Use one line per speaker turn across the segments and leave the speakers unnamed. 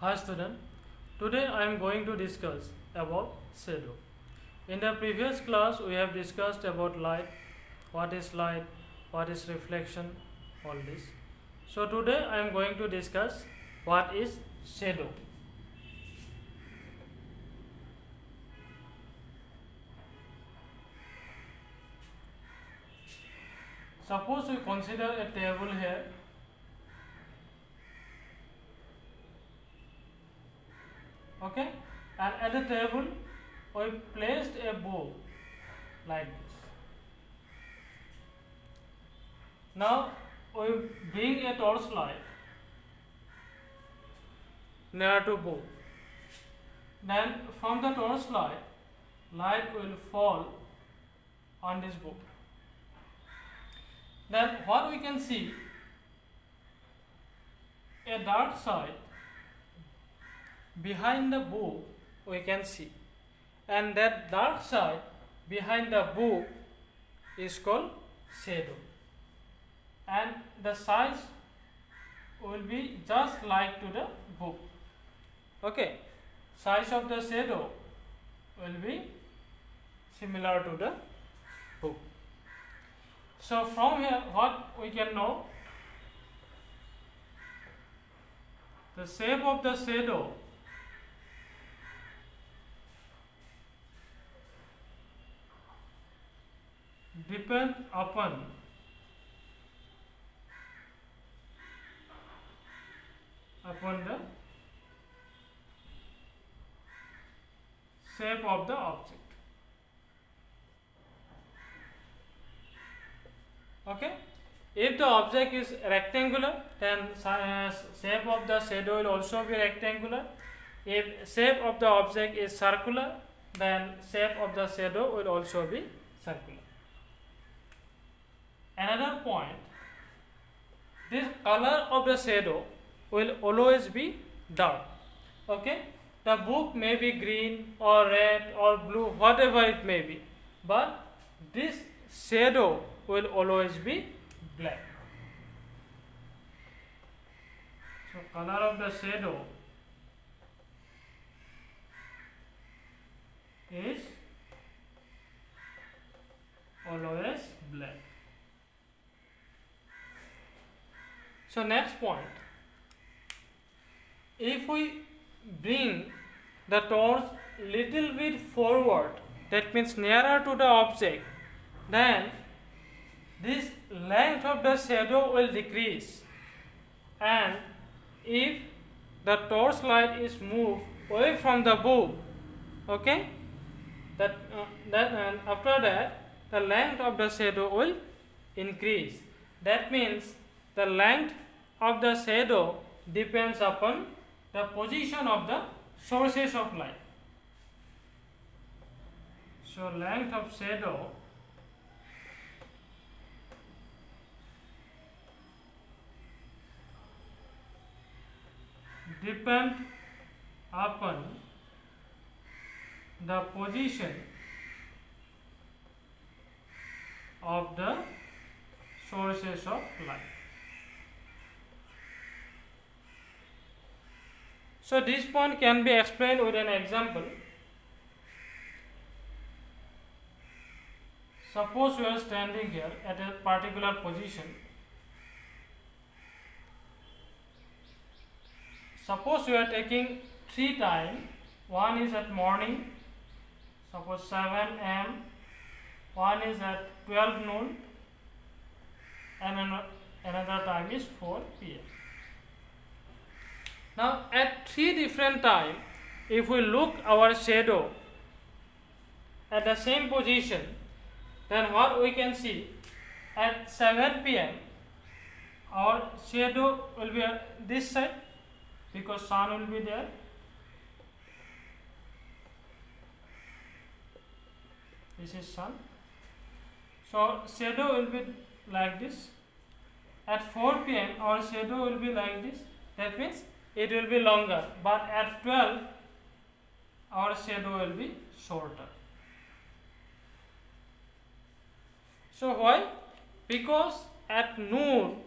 Hi student, today I am going to discuss about shadow. In the previous class we have discussed about light, what is reflection, all this. So today I am going to discuss what is shadow. Suppose we consider a table here. Okay, and at the table we placed a bow like this. Now we bring a torchlight near to bow. Then from the torchlight, light will fall on this bow. Then what we can see, a dark side behind the bow we can see, and that dark side behind the bow is called shadow, and the size will be just like to the book. Okay, size of the shadow will be similar to the book. So from here what we can know, the shape of the shadow depend upon the shape of the object. Okay, if the object is rectangular, then shape of the shadow will also be rectangular. If shape of the object is circular, then shape of the shadow will also be circular. Another point, this color of the shadow will always be dark. Okay, the book may be green or red or blue, whatever it may be, but this shadow will always be black. So color of the shadow is always black. So next point, if we bring the torch little bit forward, that means nearer to the object, then this length of the shadow will decrease, and if the torch light is moved away from the bow, okay, after that the length of the shadow will increase. That means the length of the shadow depends upon the position of the sources of light. So length of shadow depend upon the position of the sources of light. So this point can be explained with an example. Suppose we are standing here at a particular position. Suppose we are taking 3 times. One is at morning, suppose 7 am, one is at 12 noon, and another time is 4 pm. Now at 3 different times, if we look our shadow at the same position, then what we can see, at 7 pm our shadow will be this side because sun will be there. This is sun. So shadow will be like this. At 4 pm our shadow will be like this. That means it will be longer, but at 12 our shadow will be shorter. So why? Because at noon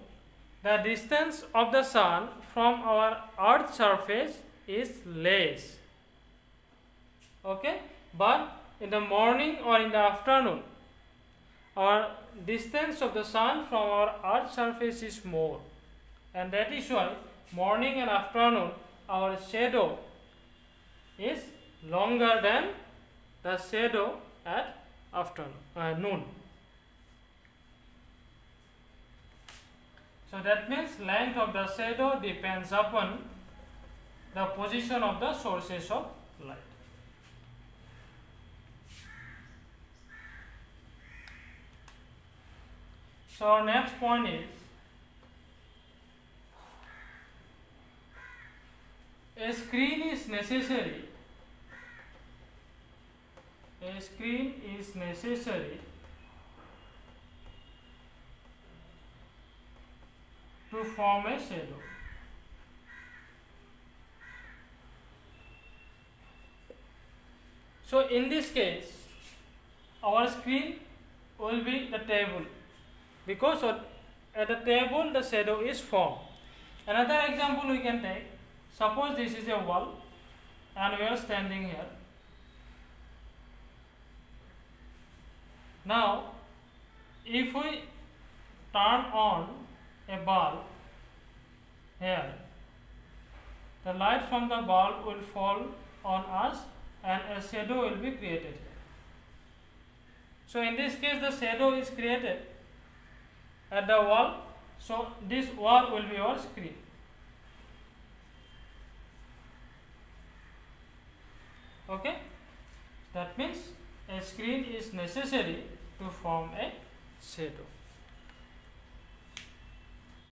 the distance of the sun from our earth surface is less. Okay, but in the morning or in the afternoon, our distance of the sun from our earth surface is more, and that is why morning and afternoon our shadow is longer than the shadow at noon. So that means length of the shadow depends upon the position of the sources of light. So our next point is a screen is necessary. A screen is necessary to form a shadow. So in this case, our screen will be the table, because at the table the shadow is formed. Another example we can take. Suppose this is a wall and we are standing here. Now, if we turn on a bulb here, the light from the bulb will fall on us and a shadow will be created. So in this case the shadow is created at the wall, so this wall will be our screen. Okay, that means a screen is necessary to form a shadow.